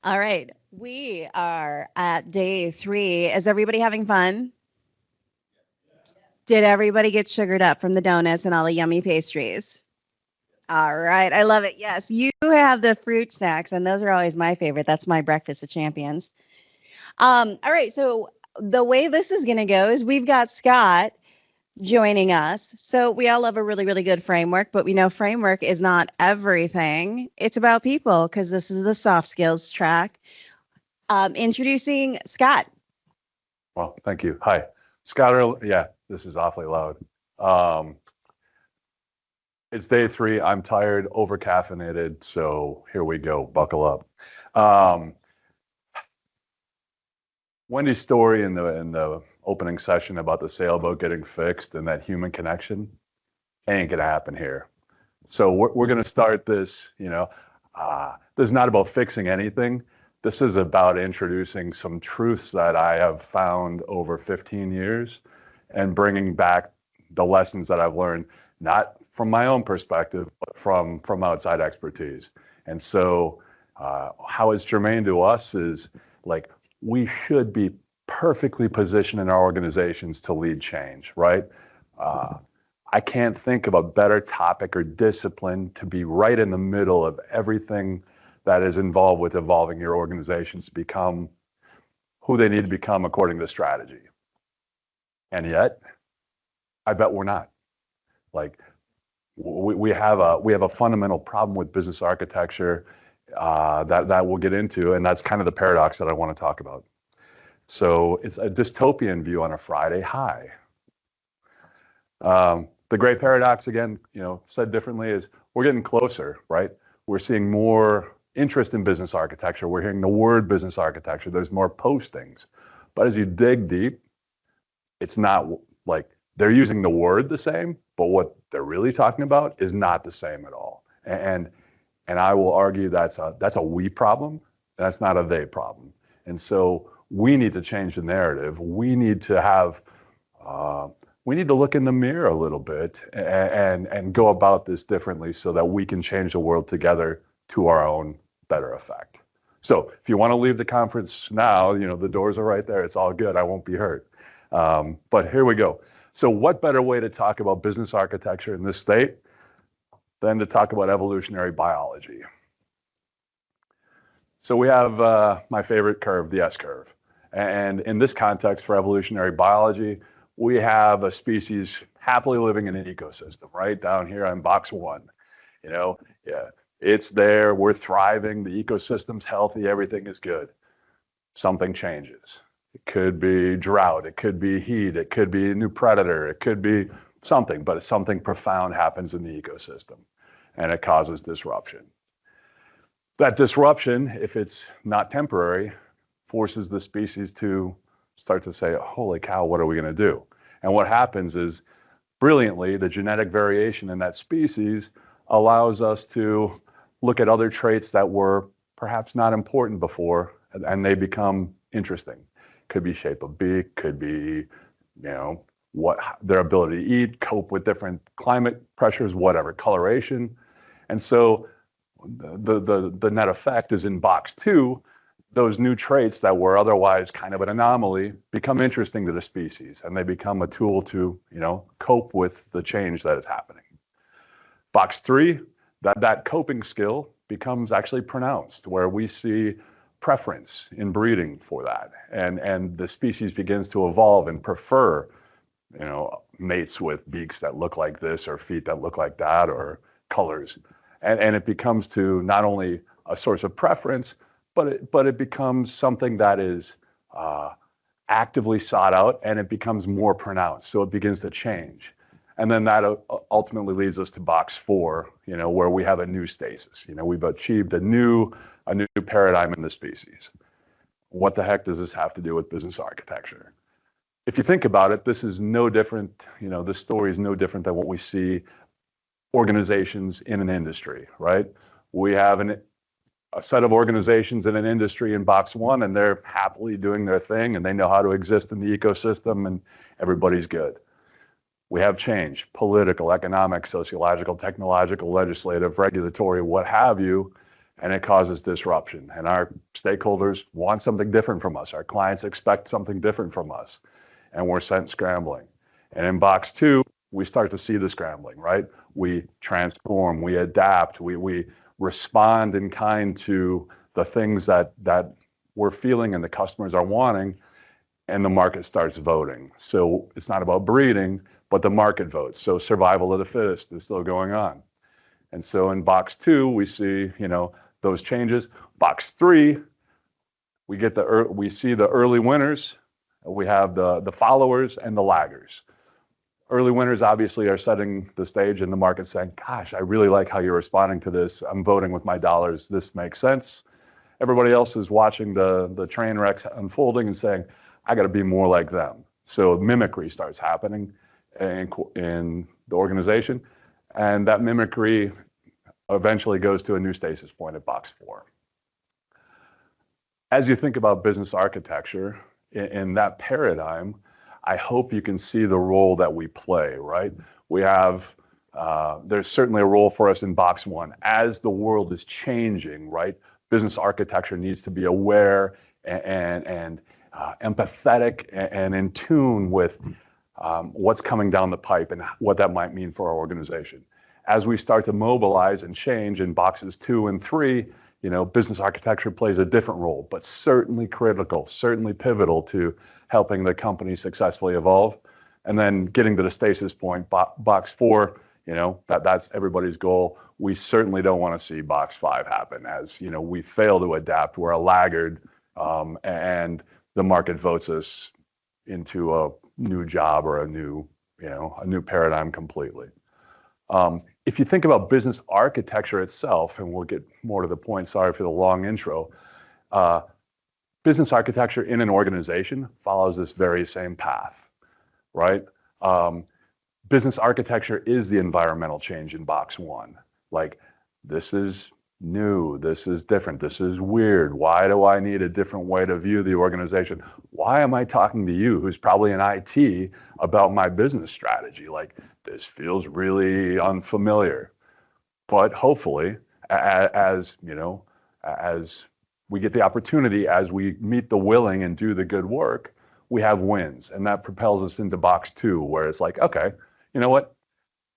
All right. We are at day 3. Is everybody having fun? Did everybody get sugared up from the donuts and all the yummy pastries? All right. I love it. Yes, you have the fruit snacks, and those are always my favorite. That's my breakfast of champions. All right. So the way this is going to go is we've got Scott joining us. So we all love a really, really good framework, but we know framework is not everything. It's about people because this is the soft skills track. Introducing Scott. Well, thank you. Hi, Scott. Yeah, this is awfully loud. Um, it's day 3. I'm tired, over caffeinated. So here we go. Buckle up. Um, Wendy's story in the opening session about the sailboat getting fixed and that human connection ain't gonna happen here. So we're gonna start this. This is not about fixing anything. This is about introducing some truths that I have found over 15 years and bringing back the lessons that I've learned, not from my own perspective, but from outside expertise. And so how it's germane to us is like we should be perfectly positioned in our organizations to lead change, right? I can't think of a better topic or discipline to be right in the middle of everything that is involved with evolving your organizations to become who they need to become according to strategy. And yet, I bet we're not. Like we have a fundamental problem with business architecture that we'll get into, and that's kind of the paradox that I want to talk about. So it's a dystopian view on a Friday. Hi. The great paradox, again, said differently, is we're getting closer, right? We're seeing more interest in business architecture. We're hearing the word business architecture. There's more postings. But as you dig deep, it's not like they're using the word the same, but what they're really talking about is not the same at all. And I will argue that's a we problem. That's not a they problem. And so we need to change the narrative. We need to have we need to look in the mirror a little bit and go about this differently so that we can change the world together to our own better effect. So if you want to leave the conference now, the doors are right there. It's all good. I won't be hurt. But here we go. So what better way to talk about business architecture in this state than to talk about evolutionary biology? So we have my favorite curve, the S curve. And in this context for evolutionary biology, we have a species happily living in an ecosystem, right? Down here on box 1, it's there, we're thriving, the ecosystem's healthy, everything is good. Something changes. It could be drought, it could be heat, it could be a new predator, it could be something, but something profound happens in the ecosystem and it causes disruption. That disruption, if it's not temporary, forces the species to start to say, holy cow, what are we going to do? And what happens is, brilliantly, the genetic variation in that species allows us to look at other traits that were perhaps not important before, and they become interesting. Could be shape of beak, could be, what their ability to eat, cope with different climate pressures, whatever, coloration. And so the net effect is in box 2, those new traits that were otherwise kind of an anomaly become interesting to the species, and they become a tool to, cope with the change that is happening. Box 3, that coping skill becomes actually pronounced, where we see preference in breeding for that, and the species begins to evolve and prefer, mates with beaks that look like this or feet that look like that or colors, and it becomes to not only a source of preference, but it becomes something that is actively sought out, and it becomes more pronounced. So it begins to change. And then that ultimately leads us to box 4, where we have a new stasis. We've achieved a new paradigm in the species. What the heck does this have to do with business architecture? If you think about it, this is no different, this story is no different than what we see organizations in an industry, right? We have a set of organizations in an industry in box 1, and they're happily doing their thing, and they know how to exist in the ecosystem, and everybody's good. We have change, political, economic, sociological, technological, legislative, regulatory, what have you, and it causes disruption. And our stakeholders want something different from us. Our clients expect something different from us, and we're sent scrambling. And in box two, we start to see the scrambling, right? We transform, we adapt, we respond in kind to the things that we're feeling and the customers are wanting, and the market starts voting. So it's not about breeding, but the market votes. So survival of the fittest is still going on. And so in box two, we see, those changes. Box three, we see the early winners. We have the followers and the laggers. Early winners obviously are setting the stage in the market saying, gosh, I really like how you're responding to this. I'm voting with my dollars. This makes sense. Everybody else is watching the train wrecks unfolding and saying, I got to be more like them. So mimicry starts happening in the organization. And that mimicry eventually goes to a new stasis point at box four. As you think about business architecture in that paradigm, I hope you can see the role that we play, right? We have, there's certainly a role for us in box one. As the world is changing, right? Business architecture needs to be aware and empathetic and in tune with what's coming down the pipe and what that might mean for our organization. As we start to mobilize and change in boxes 2 and 3, business architecture plays a different role, but certainly critical, certainly pivotal to helping the company successfully evolve. And then getting to the stasis point, box 4, that's everybody's goal. We certainly don't want to see box 5 happen as, we fail to adapt. We're a laggard, and the market votes us into a new job or a new paradigm completely. If you think about business architecture itself, and we'll get more to the point, sorry for the long intro, business architecture in an organization follows this very same path, right? Business architecture is the environmental change in box 1. Like, this is new, this is different, this is weird. Why do I need a different way to view the organization? Why am I talking to you, who's probably in IT, about my business strategy? Like, this feels really unfamiliar. But hopefully, as we get the opportunity, as we meet the willing and do the good work, we have wins. And that propels us into box 2, where it's like, okay, you know what?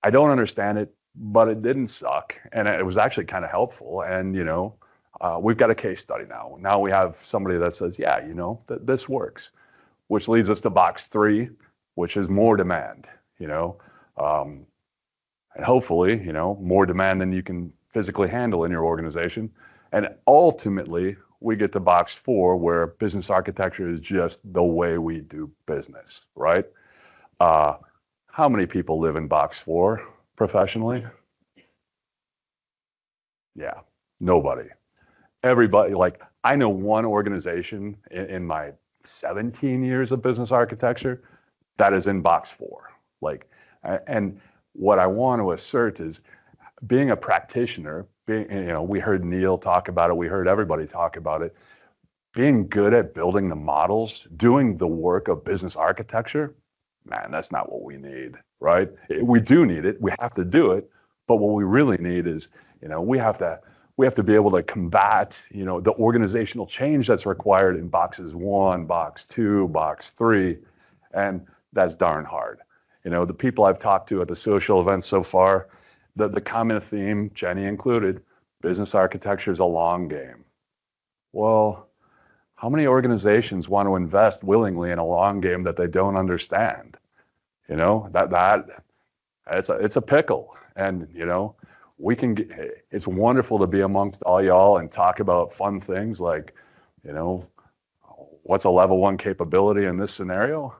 I don't understand it, but it didn't suck. And it was actually kind of helpful. And, we've got a case study now. Now we have somebody that says, yeah, this works, which leads us to box 3, which is more demand, and hopefully, more demand than you can physically handle in your organization. And ultimately, we get to box 4, where business architecture is just the way we do business, right? How many people live in box 4 professionally? Yeah, nobody. Everybody, like, I know one organization in my 17 years of business architecture that is in box 4. Like, and what I want to assert is, being a practitioner, we heard Neil talk about it, we heard everybody talk about it, being good at building the models, doing the work of business architecture, man, that's not what we need, right? We do need it, we have to do it, but what we really need is, we have to be able to combat, the organizational change that's required in boxes 1, box 2, box 3, and that's darn hard. The people I've talked to at the social events so far, the common theme, Jenny included, business architecture is a long game. Well, how many organizations want to invest willingly in a long game that they don't understand? It's a pickle. And, it's wonderful to be amongst all y'all and talk about fun things like, what's a level 1 capability in this scenario?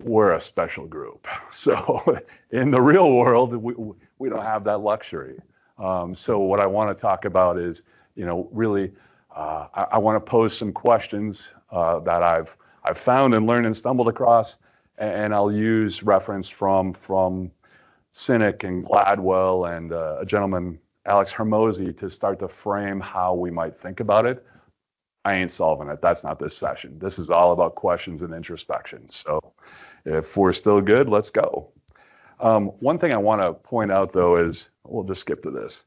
We're a special group. So in the real world, we don't have that luxury. So what I want to talk about is, really, I want to pose some questions that I've found and learned and stumbled across, and I'll use reference from Sinek and Gladwell and a gentleman, Alex Hermosi, to start to frame how we might think about it. I ain't solving it. That's not this session. This is all about questions and introspection. So if we're still good, let's go. One thing I want to point out, though, is, we'll just skip to this.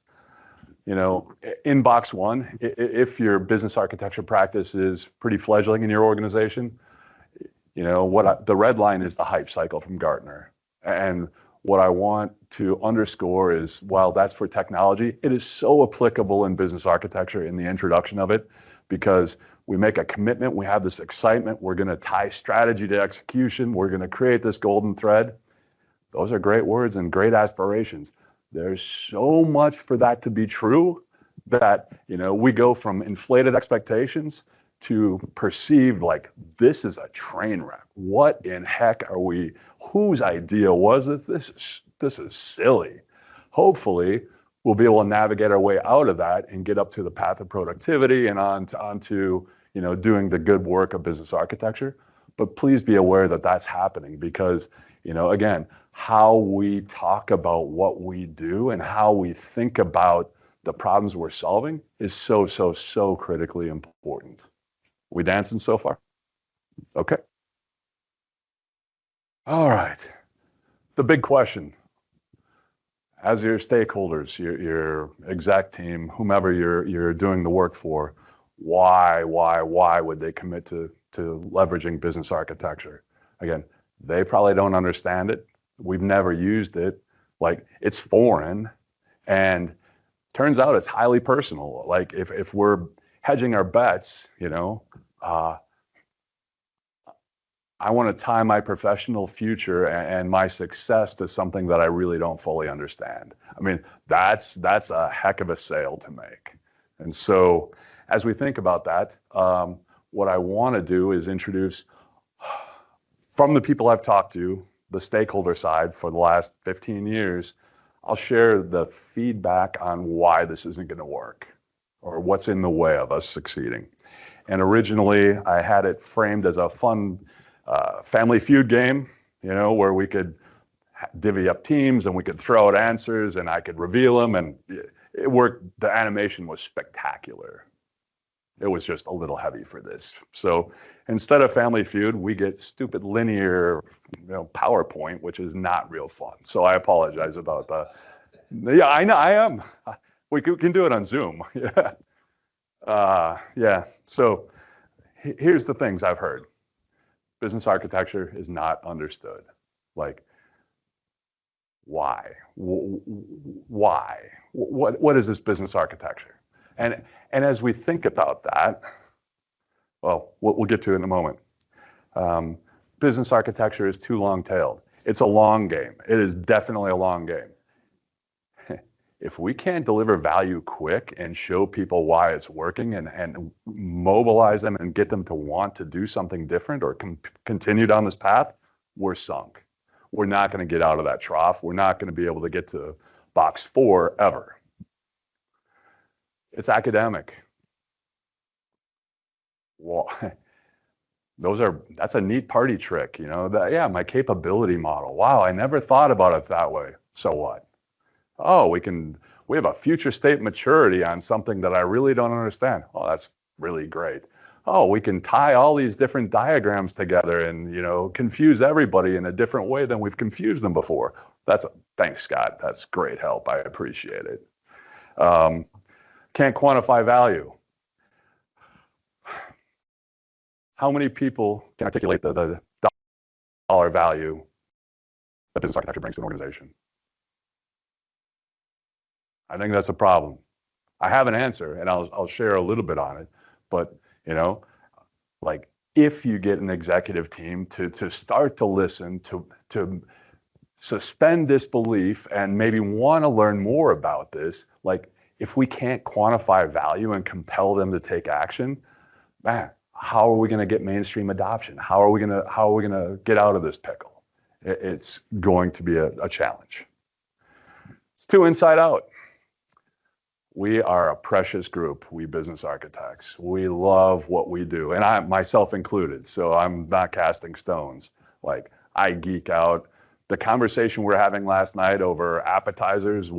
in box one, if your business architecture practice is pretty fledgling in your organization, the red line is the hype cycle from Gartner. And what I want to underscore is, while that's for technology, it is so applicable in business architecture in the introduction of it, because we make a commitment, we have this excitement, we're going to tie strategy to execution, we're going to create this golden thread. Those are great words and great aspirations. There's so much for that to be true that, we go from inflated expectations to perceived like, this is a train wreck. What in heck are we, whose idea was this? This is silly. Hopefully, we'll be able to navigate our way out of that and get up to the path of productivity and onto doing the good work of business architecture. But please be aware that that's happening, because, again, how we talk about what we do and how we think about the problems we're solving is so, so, so critically important. We dancing so far? Okay. All right. The big question. As your stakeholders, your exec team, whomever you're doing the work for, why would they commit to leveraging business architecture? Again, they probably don't understand it. We've never used it. Like, it's foreign, and turns out it's highly personal. Like, if we're hedging our bets, I want to tie my professional future and my success to something that I really don't fully understand. I mean, that's a heck of a sale to make. And so, as we think about that, what I want to do is introduce, from the people I've talked to, the stakeholder side for the last 15 years, I'll share the feedback on why this isn't going to work or what's in the way of us succeeding. And originally, I had it framed as a fun Family Feud game, where we could divvy up teams and we could throw out answers and I could reveal them, and it worked. The animation was spectacular. It was just a little heavy for this. So instead of Family Feud, we get stupid linear, PowerPoint, which is not real fun. So I apologize about that. Yeah, I know, I am. We can do it on Zoom. Yeah. So here's the things I've heard. Business architecture is not understood. Like, why? Why? What is this business architecture? And as we think about that, well, we'll get to it in a moment. Business architecture is too long-tailed. It's a long game. It is definitely a long game. If we can't deliver value quick and show people why it's working and mobilize them and get them to want to do something different or continue down this path, we're sunk. We're not going to get out of that trough. We're not going to be able to get to box 4 ever. It's academic. Well, that's a neat party trick, yeah, my capability model. Wow, I never thought about it that way. So what? Oh, we have a future state maturity on something that I really don't understand. Oh, that's really great. Oh, we can tie all these different diagrams together and, confuse everybody in a different way than we've confused them before. Thanks, Scott. That's great help. I appreciate it. Can't quantify value. How many people can articulate the dollar value that business architecture brings to an organization? I think that's a problem. I have an answer, and I'll share a little bit on it. But like, if you get an executive team to start to listen, to suspend disbelief, and maybe want to learn more about this, like, if we can't quantify value and compel them to take action, man, how are we going to get mainstream adoption? How are we going to get out of this pickle? It's going to be a challenge. It's too inside out. We are a precious group, we business architects. We love what we do, and I, myself included, so I'm not casting stones. Like, I geek out. The conversation we're having last night over appetizers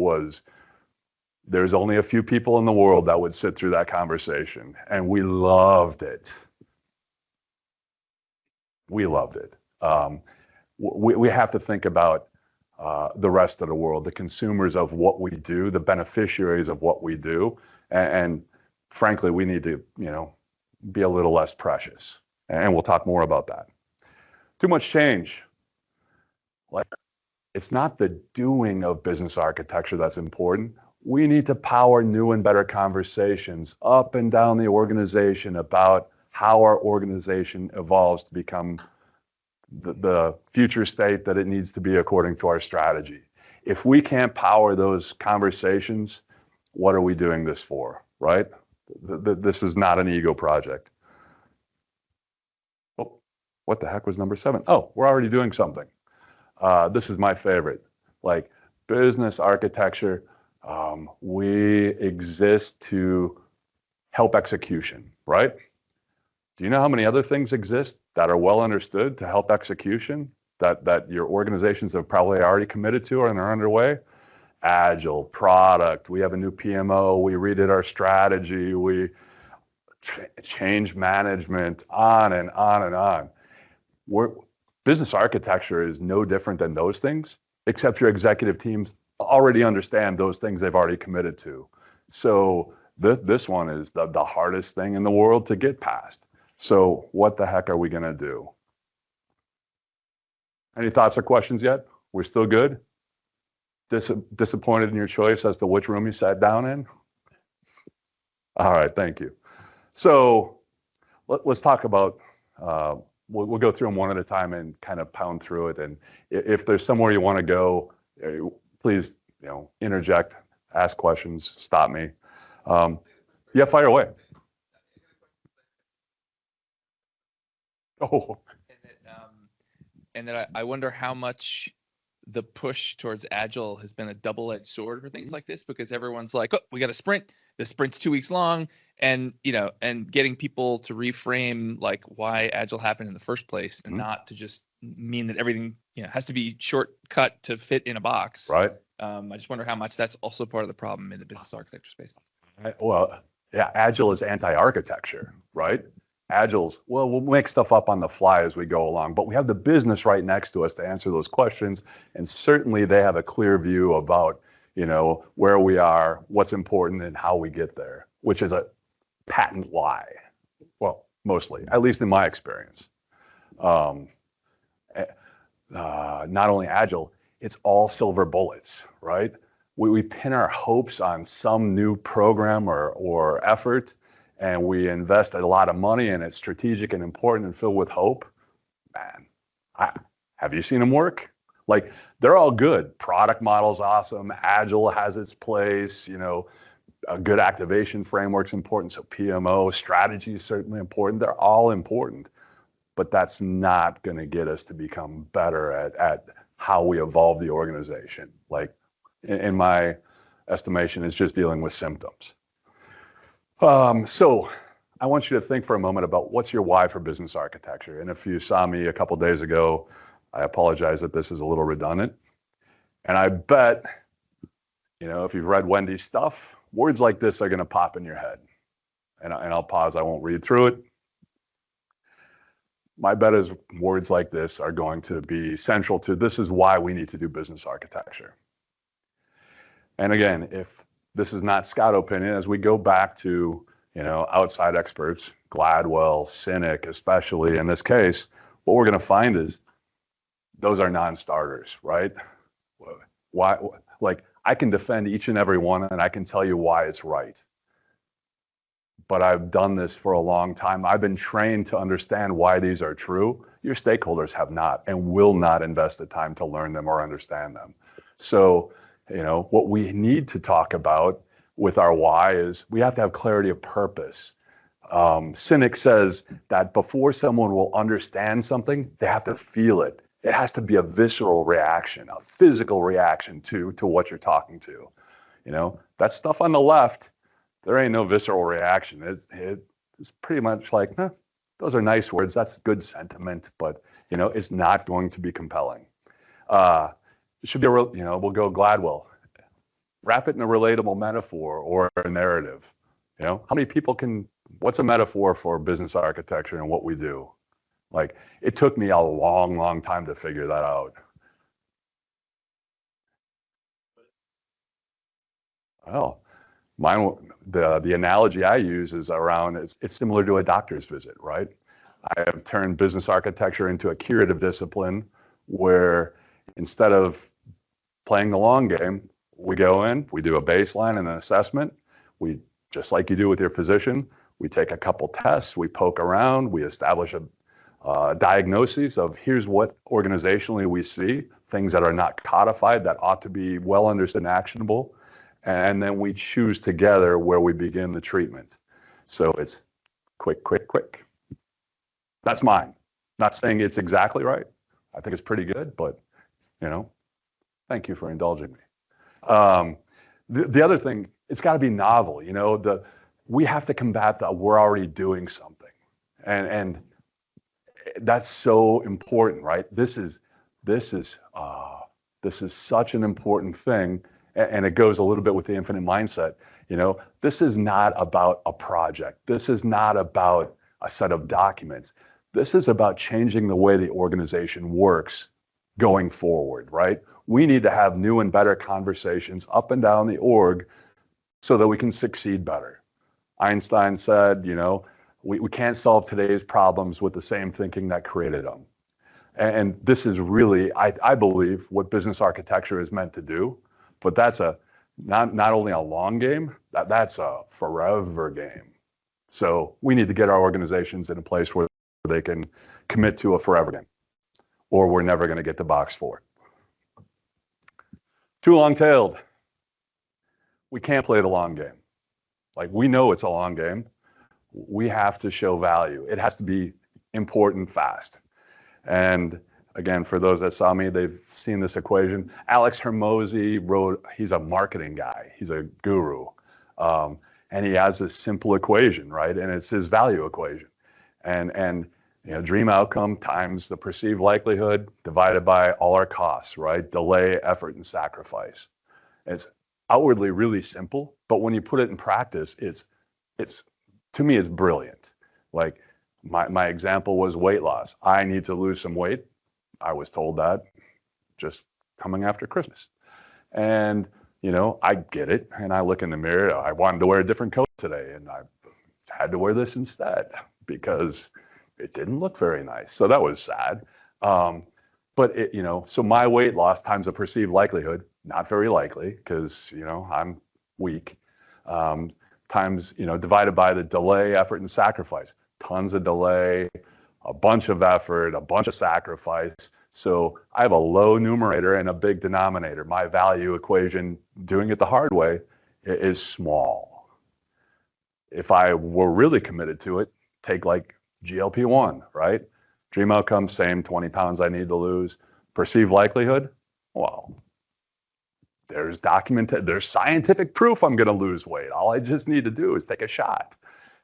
there's only a few people in the world that would sit through that conversation, and we loved it. We loved it. We have to think about the rest of the world, the consumers of what we do, the beneficiaries of what we do. And frankly, we need to, be a little less precious. And we'll talk more about that. Too much change. Like, it's not the doing of business architecture that's important. We need to power new and better conversations up and down the organization about how our organization evolves to become the future state that it needs to be according to our strategy. If we can't power those conversations, what are we doing this for, right? This is not an ego project. Oh, what the heck was number 7? Oh, we're already doing something. This is my favorite. Like, business architecture, we exist to help execution, right? Do you know how many other things exist that are well understood to help execution that your organizations have probably already committed to and are underway? Agile, product, we have a new PMO, we redid our strategy, we change management, on and on and on. Business architecture is no different than those things, except your executive teams already understand those things they've already committed to. So this one is the hardest thing in the world to get past. So what the heck are we going to do? Any thoughts or questions yet? We're still good? Disappointed in your choice as to which room you sat down in? All right, thank you. So let's talk about, we'll go through them one at a time and kind of pound through it. And if there's somewhere you want to go, please, interject, ask questions, stop me. Yeah, fire away. Oh. And that I wonder how much the push towards agile has been a double-edged sword for things like this, because everyone's like, oh, we got a sprint. The sprint's 2 weeks long, and and getting people to reframe like why agile happened in the first place, and not to just mean that everything has to be shortcut to fit in a box. Right. I just wonder how much that's also part of the problem in the business architecture space. Well, yeah, agile is anti-architecture, right? Agile's, well, we'll make stuff up on the fly as we go along, but we have the business right next to us to answer those questions. And certainly they have a clear view about, where we are, what's important, and how we get there, which is a patent lie. Well, mostly, at least in my experience. Not only agile, it's all silver bullets, right? We pin our hopes on some new program or effort, and we invest a lot of money, and it's strategic and important and filled with hope. Man, have you seen them work? Like, they're all good. Product model's awesome. Agile has its place. A good activation framework's important. So PMO strategy is certainly important. They're all important, but that's not going to get us to become better at how we evolve the organization. Like, in my estimation, it's just dealing with symptoms. So I want you to think for a moment about what's your why for business architecture. And if you saw me a couple days ago, I apologize that this is a little redundant. And I bet, if you've read Wendy's stuff, words like this are going to pop in your head. And I'll pause. I won't read through it. My bet is words like this are going to be central to this is why we need to do business architecture. And again, if this is not Scott opinion, as we go back to, outside experts, Gladwell, Cynic, especially in this case, what we're going to find is those are non-starters, right? Why? Like, I can defend each and every one, and I can tell you why it's right. But I've done this for a long time. I've been trained to understand why these are true. Your stakeholders have not and will not invest the time to learn them or understand them. So, what we need to talk about with our why is we have to have clarity of purpose. Cynic says that before someone will understand something, they have to feel it. It has to be a visceral reaction, a physical reaction to what you're talking to. That stuff on the left, there ain't no visceral reaction. It's pretty much like, those are nice words. That's good sentiment, but it's not going to be compelling. It should be we'll go Gladwell. Wrap it in a relatable metaphor or a narrative. How many people what's a metaphor for business architecture and what we do? Like, it took me a long, long time to figure that out. Well, the analogy I use is around, it's similar to a doctor's visit, right? I have turned business architecture into a curative discipline where instead of playing the long game, we go in, we do a baseline and an assessment. We, just like you do with your physician, we take a couple tests, we poke around, we establish a diagnosis of here's what organizationally we see, things that are not codified that ought to be well understood and actionable. And then we choose together where we begin the treatment. So it's quick, quick, quick. That's mine. Not saying it's exactly right. I think it's pretty good, but thank you for indulging me. The other thing, it's got to be novel. We have to combat that we're already doing something, and that's so important, right? This is such an important thing, and it goes a little bit with the infinite mindset. This is not about a project. This is not about a set of documents. This is about changing the way the organization works going forward, right? We need to have new and better conversations up and down the org so that we can succeed better. Einstein said, we can't solve today's problems with the same thinking that created them. And this is really, I believe, what business architecture is meant to do. But that's not only a long game, that's a forever game. So we need to get our organizations in a place where they can commit to a forever game, or we're never going to get to box 4. Too long-tailed. We can't play the long game. Like, we know it's a long game. We have to show value. It has to be important fast. And again, for those that saw me, they've seen this equation. Alex Hermosi wrote, he's a marketing guy. He's a guru. And he has this simple equation, right? And it's his value equation. And dream outcome times the perceived likelihood divided by all our costs, right? Delay, effort, and sacrifice. It's outwardly really simple, but when you put it in practice, it's to me, it's brilliant. Like my example was weight loss. I need to lose some weight. I was told that just coming after Christmas. And, I get it. And I look in the mirror. I wanted to wear a different coat today, and I had to wear this instead because it didn't look very nice. So that was sad. But so my weight loss times the perceived likelihood, not very likely because, I'm weak, times, divided by the delay, effort, and sacrifice. Tons of delay, a bunch of effort, a bunch of sacrifice. So I have a low numerator and a big denominator. My value equation, doing it the hard way, is small. If I were really committed to it, take like GLP-1, right? Dream outcome, same 20 pounds I need to lose. Perceived likelihood, well, there's scientific proof I'm going to lose weight. All I just need to do is take a shot.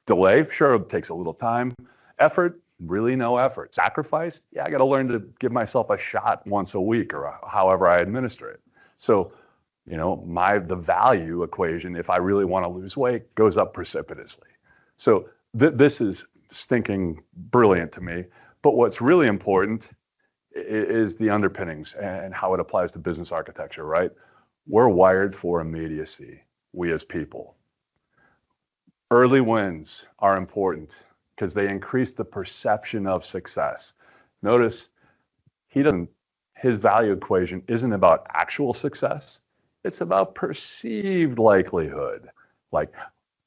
Delay, sure, it takes a little time. Effort, really no effort. Sacrifice, yeah, I got to learn to give myself a shot once a week or however I administer it. So, the value equation, if I really want to lose weight, goes up precipitously. So this is stinking brilliant to me. But what's really important is the underpinnings and how it applies to business architecture, right? We're wired for immediacy, we as people. Early wins are important because they increase the perception of success. Notice his value equation isn't about actual success. It's about perceived likelihood. Like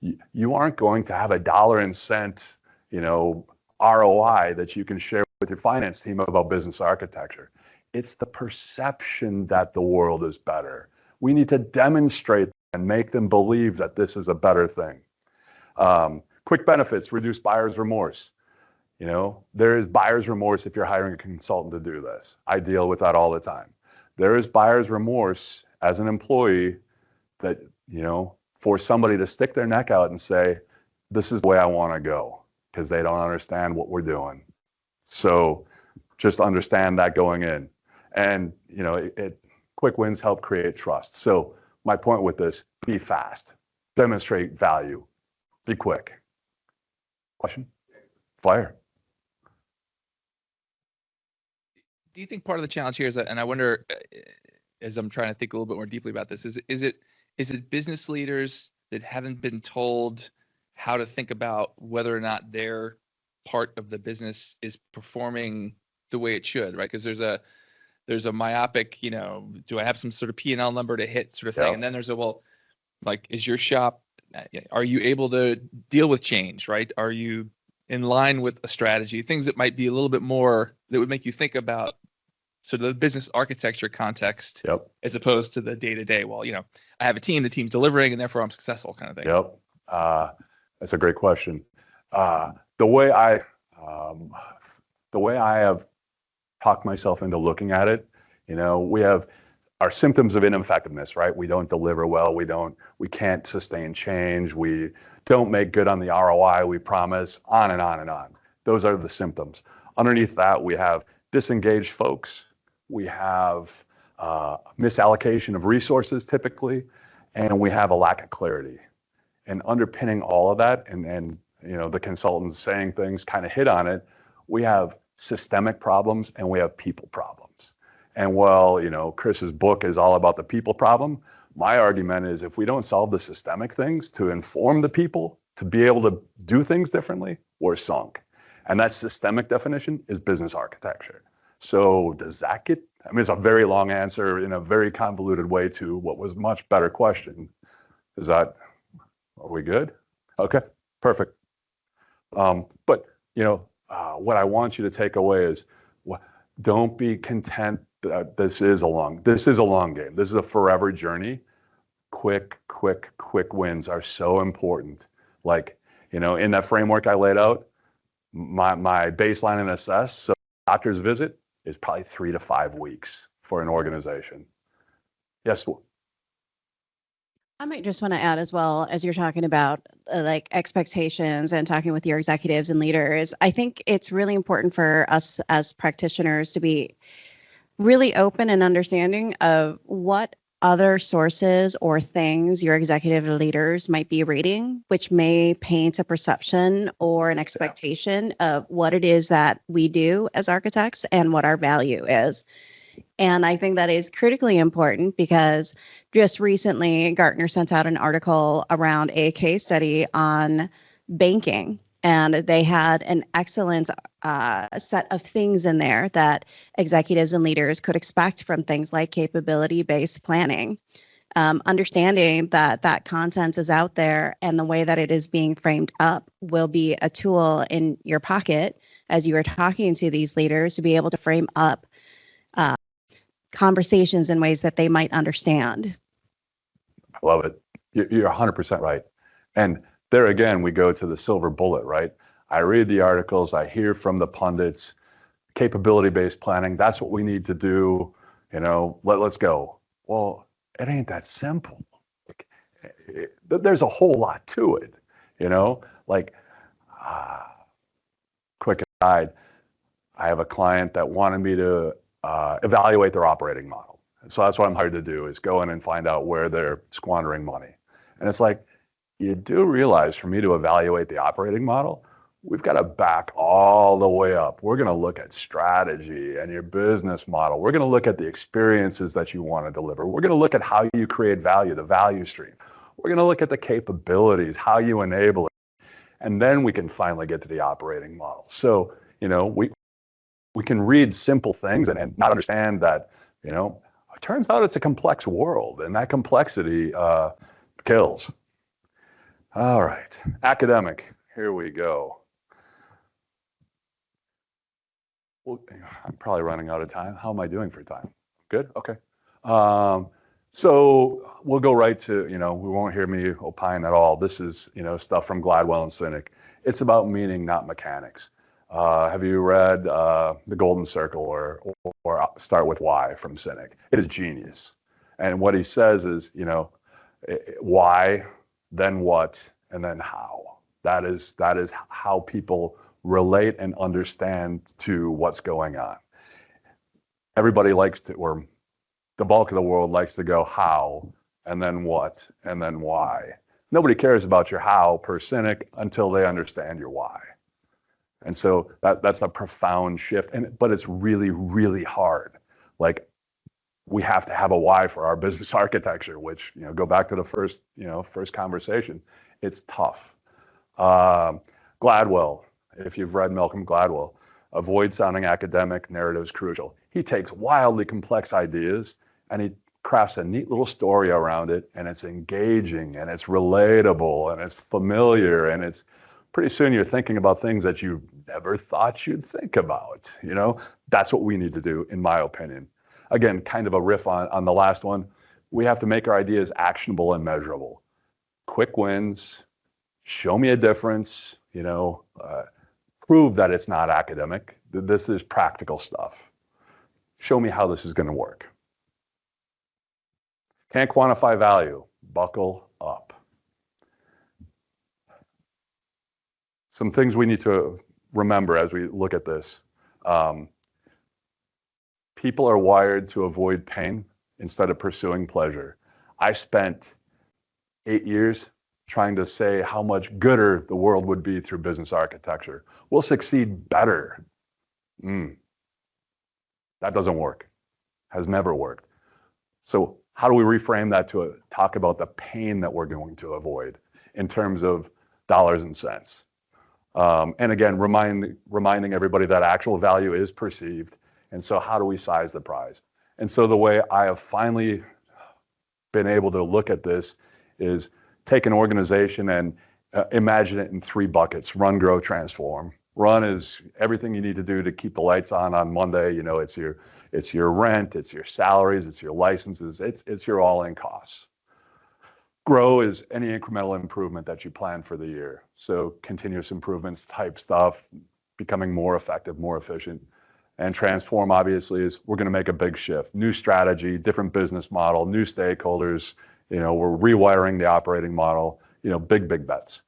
you aren't going to have a dollar and cent, ROI that you can share with your finance team about business architecture. It's the perception that the world is better. We need to demonstrate and make them believe that this is a better thing. Quick benefits, reduce buyer's remorse. There is buyer's remorse if you're hiring a consultant to do this. I deal with that all the time. There is buyer's remorse as an employee that, for somebody to stick their neck out and say, this is the way I want to go, because they don't understand what we're doing. So just understand that going in. And, quick wins help create trust. So my point with this, be fast, demonstrate value, be quick. Question? Fire. Do you think part of the challenge here is that, and I wonder, as I'm trying to think a little bit more deeply about this, is is it business leaders that haven't been told how to think about whether or not their part of the business is performing the way it should, right? Because there's a myopic, do I have some sort of P&L number to hit sort of thing? Yeah. And then there's like, is your shop, are you able to deal with change, right? Are you in line with a strategy? Things that might be a little bit more, that would make you think about sort of the business architecture context, Yep. as opposed to the day-to-day. Well, I have a team, the team's delivering, and therefore I'm successful kind of thing. Yep. That's a great question. The way I have talked myself into looking at it, we have our symptoms of ineffectiveness, right? We don't deliver well. We can't sustain change. We don't make good on the ROI we promise, on and on and on. Those are the symptoms. Underneath that, we have disengaged folks. We have misallocation of resources typically, and we have a lack of clarity. And underpinning all of that, and the consultants saying things kind of hit on it, we have systemic problems and we have people problems. And while, Chris's book is all about the people problem, my argument is if we don't solve the systemic things to inform the people to be able to do things differently, we're sunk. And that systemic definition is business architecture. So does that get, it's a very long answer in a very convoluted way to what was a much better question. Are we good? Okay, perfect. But what I want you to take away is, don't be content that this is a long game. This is a forever journey. Quick wins are so important. Like, in that framework I laid out, my baseline and assess, so doctor's visit is probably 3 to 5 weeks for an organization. Yes. I might just want to add as well, as you're talking about like expectations and talking with your executives and leaders, I think it's really important for us as practitioners to be really open and understanding of what other sources or things your executive leaders might be reading, which may paint a perception or an expectation of what it is that we do as architects and what our value is. And I think that is critically important because just recently, Gartner sent out an article around a case study on banking. And they had an excellent set of things in there that executives and leaders could expect from things like capability-based planning. Understanding that content is out there and the way that it is being framed up will be a tool in your pocket as you are talking to these leaders to be able to frame up conversations in ways that they might understand. I love it. You're 100% right. And there again, we go to the silver bullet, right? I read the articles, I hear from the pundits, capability-based planning, that's what we need to do, let's go. Well, it ain't that simple. There's a whole lot to it, quick aside, I have a client that wanted me to evaluate their operating model. And so that's what I'm hired to do, is go in and find out where they're squandering money. And it's like, you do realize for me to evaluate the operating model, we've got to back all the way up. We're going to look at strategy and your business model. We're going to look at the experiences that you want to deliver. We're going to look at how you create value, the value stream. We're going to look at the capabilities, how you enable it. And then we can finally get to the operating model. So, we can read simple things and not understand that, it turns out it's a complex world, and that complexity kills. All right, academic, here we go. Well, I'm probably running out of time. How am I doing for time? Good, okay. So we'll go right to, we won't hear me opine at all. This is, stuff from Gladwell and Sinek. It's about meaning, not mechanics. Have you read The Golden Circle or Start With Why from Sinek? It is genius. And what he says is, why, then what, and then how. That is how people relate and understand to what's going on. Everybody likes to, or the bulk of the world likes to go how, and then what, and then why. Nobody cares about your how per Sinek until they understand your why. And so that's a profound shift, but it's really, really hard. Like, we have to have a why for our business architecture, which, go back to the first conversation. It's tough. Gladwell, if you've read Malcolm Gladwell, avoid sounding academic, narrative is crucial. He takes wildly complex ideas and he crafts a neat little story around it, and it's engaging and it's relatable and it's familiar, and it's pretty soon you're thinking about things that you never thought you'd think about. That's what we need to do, in my opinion. Again, kind of a riff on the last one. We have to make our ideas actionable and measurable. Quick wins, show me a difference, prove that it's not academic. This is practical stuff. Show me how this is going to work. Can't quantify value. Buckle up. Some things we need to remember as we look at this. People are wired to avoid pain instead of pursuing pleasure. I spent 8 years trying to say how much gooder the world would be through business architecture. We'll succeed better. That doesn't work. Has never worked. So how do we reframe that to talk about the pain that we're going to avoid in terms of dollars and cents? And again, reminding everybody that actual value is perceived. And so how do we size the prize? And so the way I have finally been able to look at this is take an organization and imagine it in 3 buckets: run, grow, transform. Run is everything you need to do to keep the lights on Monday. It's your rent, it's your salaries, it's your licenses, it's your all-in costs. Grow is any incremental improvement that you plan for the year. So continuous improvements type stuff, becoming more effective, more efficient. And transform, obviously, is we're going to make a big shift. New strategy, different business model, new stakeholders. We're rewiring the operating model, big bets.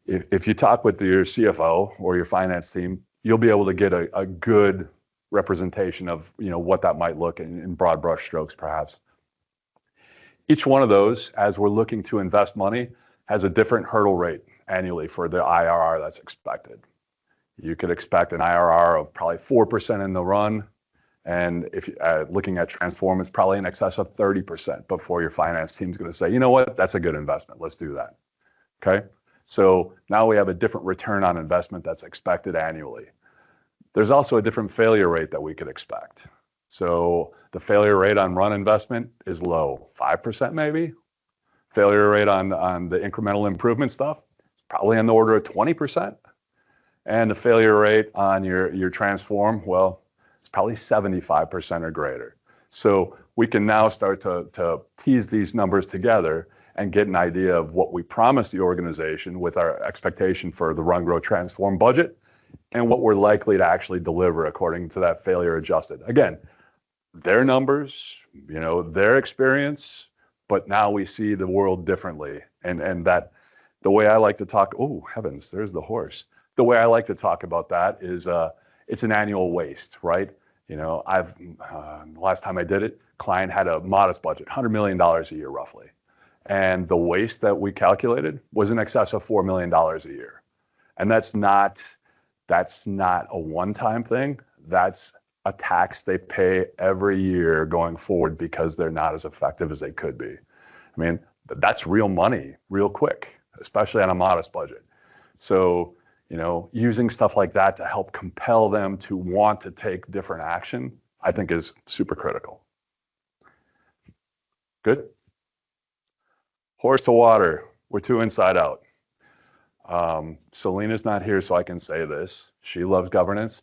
If you talk with your CFO or your finance team, you'll be able to get a good representation of what that might look in broad brush strokes, perhaps. Each one of those, as we're looking to invest money, has a different hurdle rate annually for the IRR that's expected. You could expect an IRR of probably 4% in the run. And if looking at transform, it's probably in excess of 30% before your finance team's going to say, you know what, that's a good investment. Let's do that. Okay. So now we have a different return on investment that's expected annually. There's also a different failure rate that we could expect. So the failure rate on run investment is low, 5% maybe. Failure rate on the incremental improvement stuff is probably in the order of 20%. And the failure rate on your transform, well, it's probably 75% or greater. So we can now start to tease these numbers together and get an idea of what we promised the organization with our expectation for the run, grow, transform budget, and what we're likely to actually deliver according to that failure adjusted. Again, their numbers, their experience, but now we see the world differently. And that the way I like to talk, oh heavens, there's the horse. The way I like to talk about that is it's an annual waste, right? I've the last time I did it, client had a modest budget, $100 million a year roughly. And the waste that we calculated was in excess of $4 million a year. And that's not a one-time thing. That's a tax they pay every year going forward because they're not as effective as they could be. I mean, that's real money, real quick, especially on a modest budget. So, using stuff like that to help compel them to want to take different action, I think is super critical. Good? Horse to water. We're too inside out. Selena's not here, so I can say this. She loves governance.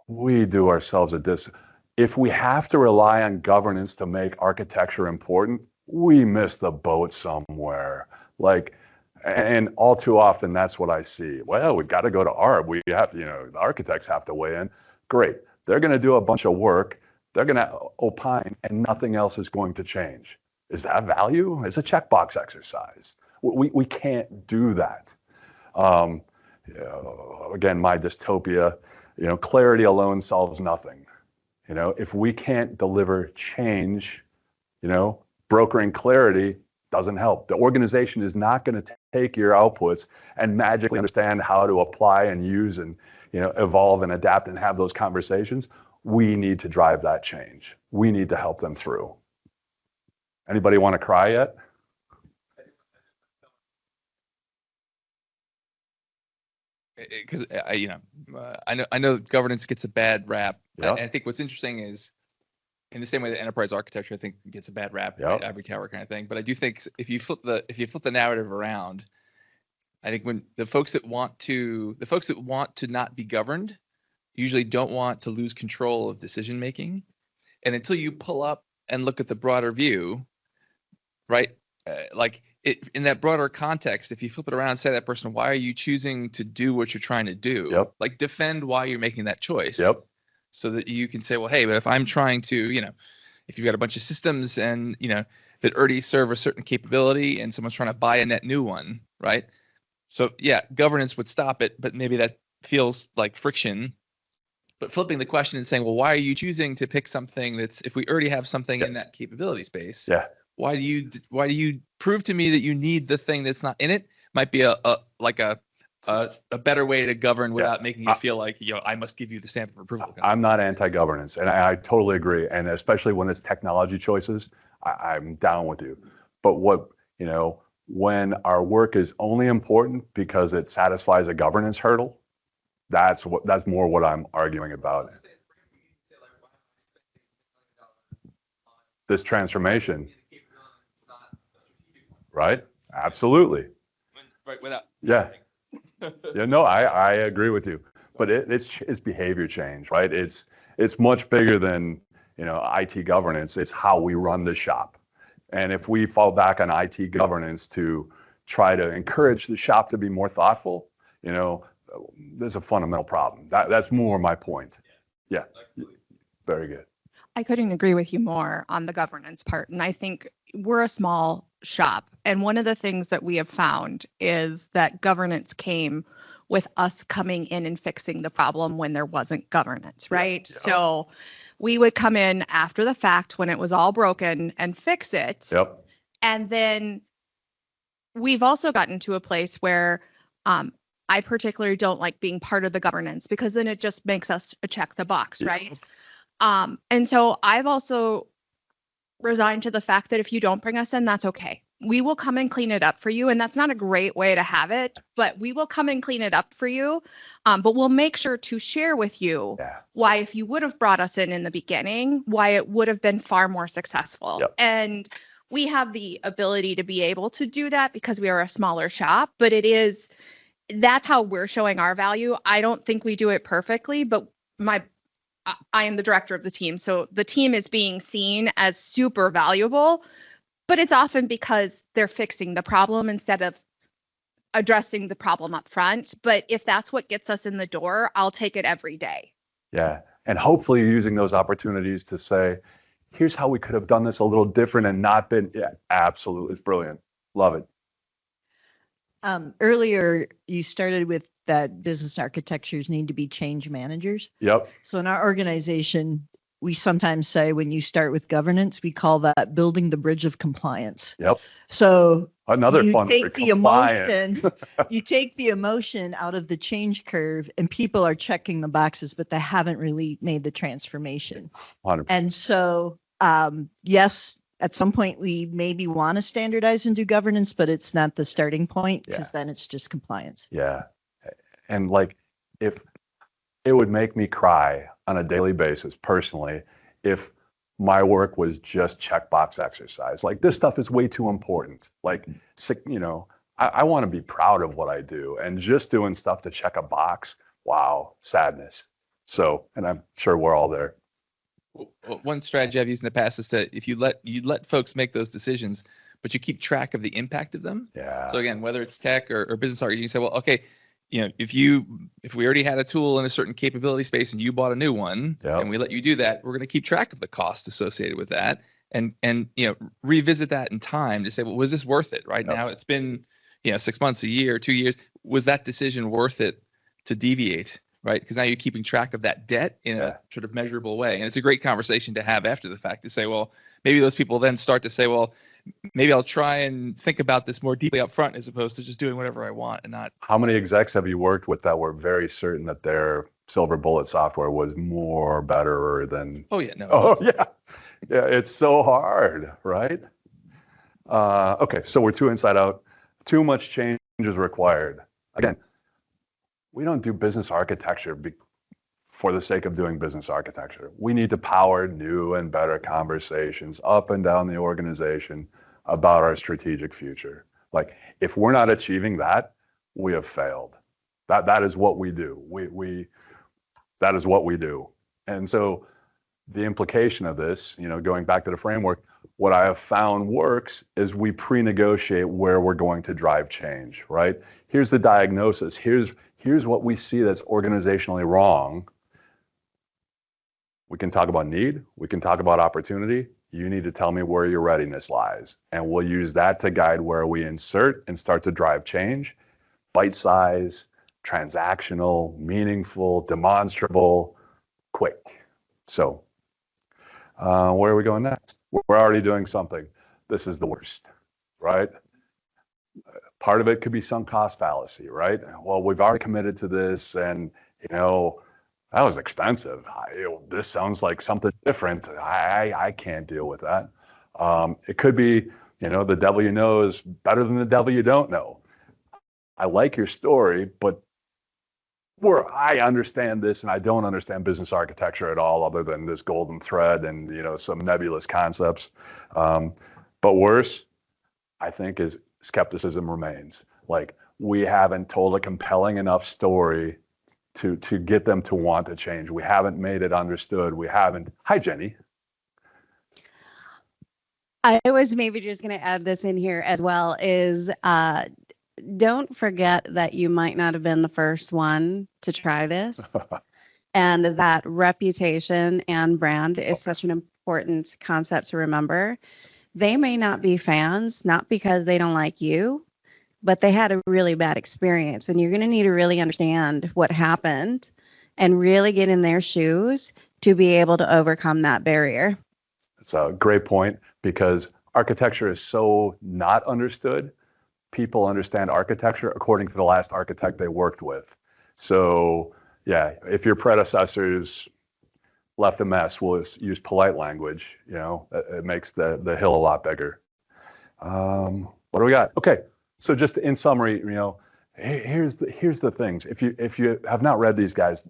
We do ourselves a dis. If we have to rely on governance to make architecture important, we miss the boat somewhere. And all too often, that's what I see. Well, we've got to go to ARB. We have, the architects have to weigh in. Great. They're going to do a bunch of work. They're going to opine, and nothing else is going to change. Is that value? It's a checkbox exercise. We can't do that. Again, my dystopia, clarity alone solves nothing. If we can't deliver change, brokering clarity doesn't help. The organization is not going to take your outputs and magically understand how to apply and use and evolve and adapt and have those conversations. we need to drive that change. We need to help them through. Anybody want to cry yet? Because I know governance gets a bad rap. Yep. And I think what's interesting is, in the same way that enterprise architecture, I think, gets a bad rap, Yep. right? Ivory tower kind of thing. But I do think if you flip the narrative around, I think when the folks that want to not be governed usually don't want to lose control of decision making, and until you pull up and look at the broader view, right? In that broader context, if you flip it around and say to that person, why are you choosing to do what you're trying to do? Yep. Like, defend why you're making that choice. Yep. So that you can say, well, hey, but if I'm trying to, if you've got a bunch of systems and, that already serve a certain capability and someone's trying to buy a net new one, right? So yeah, governance would stop it, but maybe that feels like friction. But flipping the question and saying, well, why are you choosing to pick something that's, if we already have something in that capability space, why do you prove to me that you need the thing that's not in it? Might be a better way to govern without making you feel like, I must give you the stamp of approval. I'm not anti-governance, and I totally agree. And especially when it's technology choices, I'm down with you. But when our work is only important because it satisfies a governance hurdle, that's more what I'm arguing about. This transformation, right? Absolutely. Right. Without. Yeah. Yeah, no, I agree with you, but it's behavior change, right? It's much bigger than IT governance. It's how we run the shop, and if we fall back on IT governance to try to encourage the shop to be more thoughtful, there's a fundamental problem. That's more my point. Yeah, very good. I couldn't agree with you more on the governance part, and I think we're a small shop. And one of the things that we have found is that governance came with us coming in and fixing the problem when there wasn't governance, right? Yeah. So we would come in after the fact when it was all broken and fix it. Yep. And then we've also gotten to a place where I particularly don't like being part of the governance, because then it just makes us check the box, right? And so I've also resigned to the fact that if you don't bring us in, that's okay. We will come and clean it up for you. And that's not a great way to have it, but we will come and clean it up for you. But we'll make sure to share with you why, if you would have brought us in the beginning, why it would have been far more successful. Yep. And we have the ability to be able to do that because we are a smaller shop, but that's how we're showing our value. I don't think we do it perfectly, but I am the director of the team. So the team is being seen as super valuable, but it's often because they're fixing the problem instead of addressing the problem up front. But if that's what gets us in the door, I'll take it every day. Yeah. And hopefully using those opportunities to say, here's how we could have done this a little different and not been, absolutely. It's brilliant. Love it. Earlier, you started with that business architectures need to be change managers. Yep. So in our organization, we sometimes say when you start with governance, we call that building the bridge of compliance. Yep. So another you fun take the emotion, you take the emotion out of the change curve, and people are checking the boxes, but they haven't really made the transformation. 100%. And so, yes, at some point we maybe want to standardize and do governance, but it's not the starting point, because then it's just compliance. Yeah. And if it would make me cry on a daily basis personally, if my work was just checkbox exercise. This stuff is way too important. I want to be proud of what I do, and just doing stuff to check a box. Wow. Sadness. So, and I'm sure we're all there. One strategy I've used in the past is if you let folks make those decisions, but you keep track of the impact of them. Yeah. So again, whether it's tech or business art, you say, well, okay, if we already had a tool in a certain capability space and you bought a new one, and we let you do that, we're going to keep track of the cost associated with that, and revisit that in time to say, well, was this worth it? Right now, it's been 6 months, a year, 2 years. Was that decision worth it to deviate? Right, because now you're keeping track of that debt in a sort of measurable way, and it's a great conversation to have after the fact to say, well, maybe those people then start to say, well, maybe I'll try and think about this more deeply up front as opposed to just doing whatever I want and not. How many execs have you worked with that were very certain that their silver bullet software was more better than. Oh yeah, no. Oh yeah, yeah. It's so hard, right? Okay, so we're too inside out. Too much change is required. Again, we don't do business architecture for the sake of doing business architecture. We need to power new and better conversations up and down the organization about our strategic future. Like, if we're not achieving that, we have failed. That is what we do. That is what we do. And so the implication of this, going back to the framework, what I have found works is we pre-negotiate where we're going to drive change, right? Here's the diagnosis. Here's what we see that's organizationally wrong. We can talk about need. We can talk about opportunity. You need to tell me where your readiness lies. And we'll use that to guide where we insert and start to drive change. Bite-size, transactional, meaningful, demonstrable, quick. So where are we going next? We're already doing something. This is the worst, right? Part of it could be sunk cost fallacy, right? Well, we've already committed to this, and that was expensive. This sounds like something different. I can't deal with that. It could be, the devil you know is better than the devil you don't know. I like your story, but I understand this and I don't understand business architecture at all, other than this golden thread and some nebulous concepts. But worse, I think, is skepticism remains. Like, we haven't told a compelling enough story to get them to want to change. We haven't made it understood. We haven't. Hi, Jenny. I was maybe just going to add this in here as well, is don't forget that you might not have been the first one to try this. And that reputation and brand is such an important concept to remember. They may not be fans, not because they don't like you, but they had a really bad experience. And you're going to need to really understand what happened and really get in their shoes to be able to overcome that barrier. That's a great point, because architecture is so not understood. People understand architecture according to the last architect they worked with. So yeah, if your predecessors left a mess, we'll use polite language. It makes the hill a lot bigger. What do we got? Okay, so just in summary, here's the things. If you have not read these guys,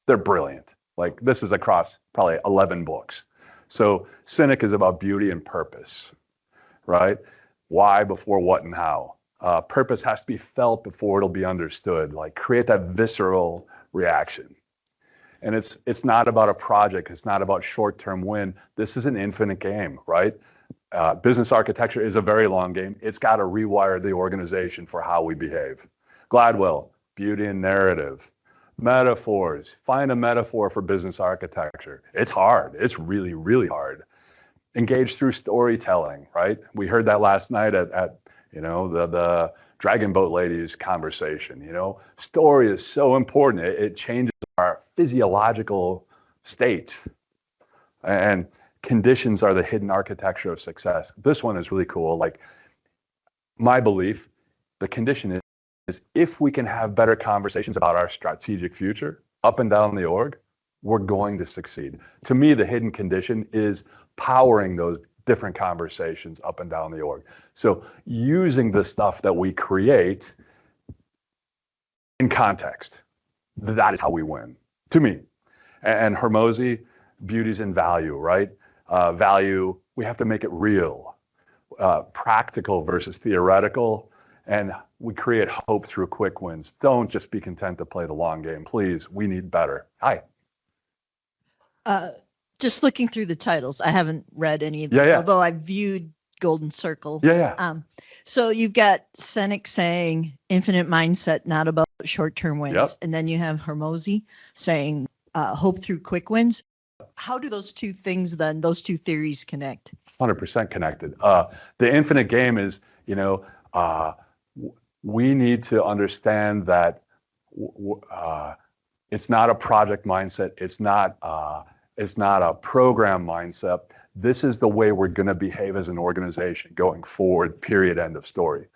they're brilliant. Like, this is across probably 11 books. So Cynic is about beauty and purpose, right? Why before what and how. Purpose has to be felt before it'll be understood. Like, create that visceral reaction. And it's not about a project. It's not about short-term win. This is an infinite game, right? Business architecture is a very long game. It's got to rewire the organization for how we behave. Gladwell, beauty and narrative. Metaphors. Find a metaphor for business architecture. It's hard. It's really, really hard. Engage through storytelling, right? We heard that last night at the Dragon Boat ladies conversation. Story is so important. It changes our physiological state. And conditions are the hidden architecture of success. This one is really cool. Like, my belief, the condition is if we can have better conversations about our strategic future up and down the org, we're going to succeed. To me, the hidden condition is powering those different conversations up and down the org. So using the stuff that we create in context, that is how we win, to me. And Hormozy, beauty's in value, right? Value, we have to make it real, practical versus theoretical, and we create hope through quick wins. Don't just be content to play the long game, please. We need better. Hi. Just looking through the titles, I haven't read any of these, Yeah. although I've viewed Golden Circle. Yeah. So you've got Seneca saying infinite mindset, not about short-term wins. Yep. And then you have Hormozy saying hope through quick wins. How do those two things then, those two theories connect? 100% connected. The infinite game is, we need to understand that it's not a project mindset. It's not a program mindset. This is the way we're going to behave as an organization going forward, period, end of story.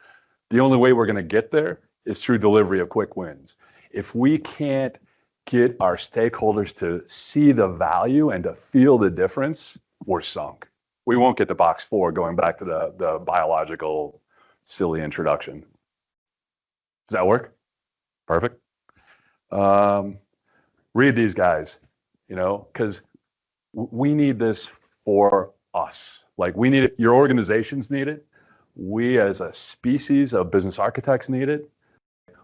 The only way we're going to get there is through delivery of quick wins. If we can't get our stakeholders to see the value and to feel the difference, we're sunk. We won't get to box 4, going back to the biological silly introduction. Does that work? Perfect. Read these guys, because we need this for us. Like, we need it. Your organizations need it. We as a species of business architects need it.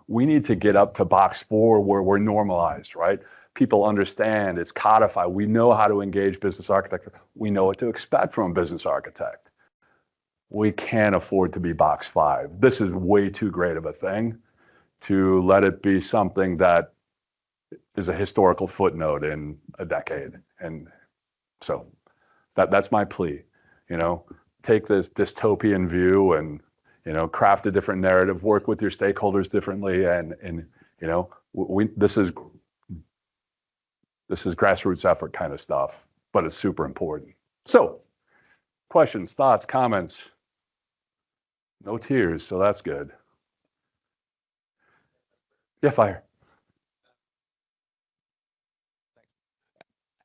We need to get up to box 4 where we're normalized, right? People understand, it's codified. We know how to engage business architect. We know what to expect from a business architect. We can't afford to be box 5. This is way too great of a thing to let it be something that is a historical footnote in a decade. And so that's my plea. Take this dystopian view and craft a different narrative, work with your stakeholders differently, and this is grassroots effort kind of stuff, but it's super important. So, questions, thoughts, comments? No tears, so that's good. Yeah, fire.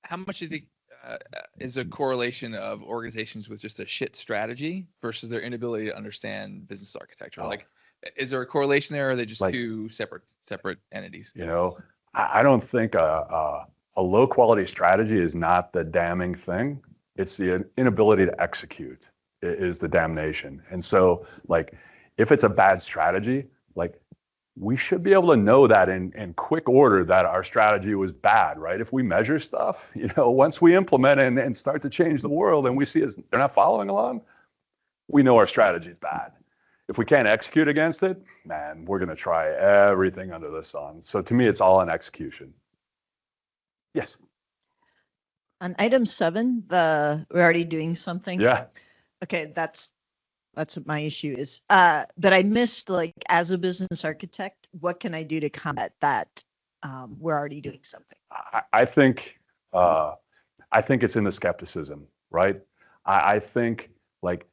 How much do you think is a correlation of organizations with just a shit strategy versus their inability to understand business architecture? Oh. Like, is there a correlation there, or are they just Like, two separate entities? I don't think a low quality strategy is not the damning thing. It's the inability to execute is the damnation. And so, like, if it's a bad strategy, like, we should be able to know that in quick order that our strategy was bad, right? If we measure stuff, once we implement it and start to change the world and we see they're not following along, we know our strategy is bad. If we can't execute against it, man, we're going to try everything under the sun. So to me, it's all in execution. Yes. On item 7, we're already doing something. Yeah. Okay, that's what my issue is. But I missed, like, as a business architect, what can I do to combat that? We're already doing something. I think it's in the skepticism, right? I think, like,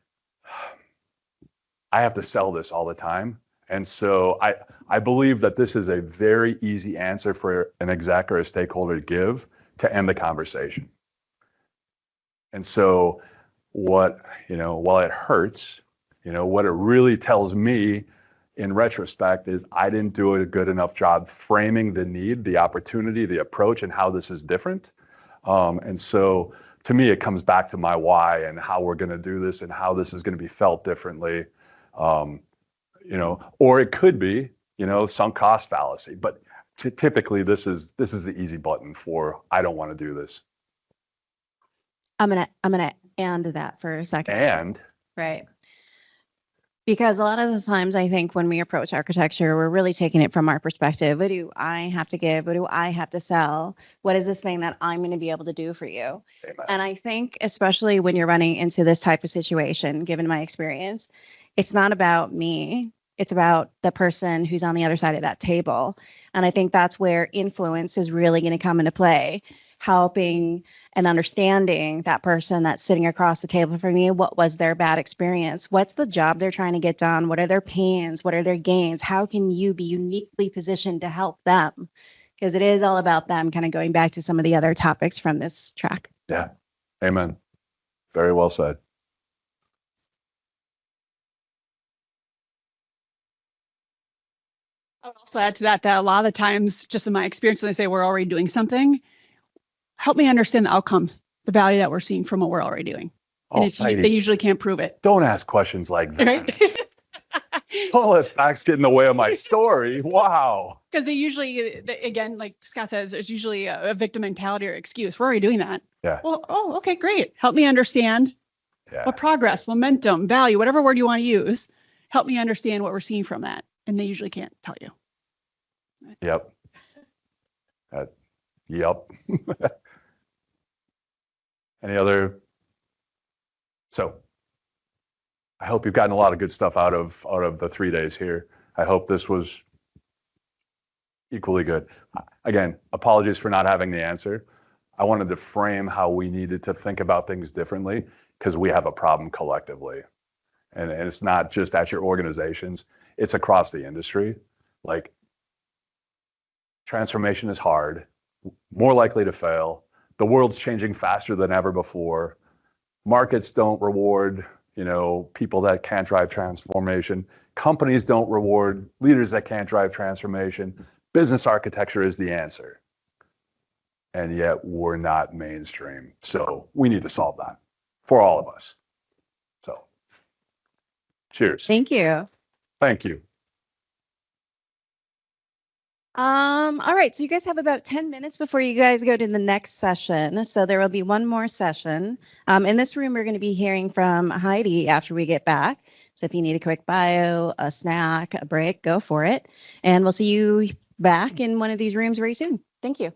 I have to sell this all the time. And so I believe that this is a very easy answer for an exec or a stakeholder to give to end the conversation. And so while it hurts, what it really tells me in retrospect is I didn't do a good enough job framing the need, the opportunity, the approach, and how this is different. And so to me, it comes back to my why and how we're going to do this and how this is going to be felt differently. Or it could be, sunk cost fallacy. But typically, this is the easy button for I don't want to do this. I'm gonna and that for a second. And Right. Because a lot of the times I think when we approach architecture, we're really taking it from our perspective. What do I have to give? What do I have to sell? What is this thing that I'm going to be able to do for you? Amen. And I think especially when you're running into this type of situation, given my experience, it's not about me. It's about the person who's on the other side of that table. And I think that's where influence is really going to come into play, helping and understanding that person that's sitting across the table from me. What was their bad experience? What's the job they're trying to get done? What are their pains? What are their gains? How can you be uniquely positioned to help them? Because it is all about them, kind of going back to some of the other topics from this track. Yeah. Amen. Very well said. I would also add to that a lot of the times, just in my experience, when they say we're already doing something, help me understand the outcomes, the value that we're seeing from what we're already doing. And they usually can't prove it. Don't ask questions like that. Right? Don't let facts get in the way of my story. Wow. Because they usually, again, like Scott says, there's usually a victim mentality or excuse. We're already doing that. Yeah. Well, okay, great. Help me understand what progress, momentum, value, whatever word you want to use. Help me understand what we're seeing from that. And they usually can't tell you. Yep. Yep. Any other? So I hope you've gotten a lot of good stuff out of the 3 days here. I hope this was equally good. Again, apologies for not having the answer. I wanted to frame how we needed to think about things differently because we have a problem collectively. And it's not just at your organizations, it's across the industry. Like, Transformation is hard, more likely to fail. The world's changing faster than ever before. Markets don't reward, people that can't drive transformation. Companies don't reward leaders that can't drive transformation. Business architecture is the answer. And yet we're not mainstream. So we need to solve that for all of us. So cheers. Thank you. Thank you. All right. So you guys have about 10 minutes before you guys go to the next session. So there will be one more session. In this room, we're going to be hearing from Heidi after we get back. So if you need a quick bio, a snack, a break, go for it. And we'll see you back in one of these rooms very soon. Thank you.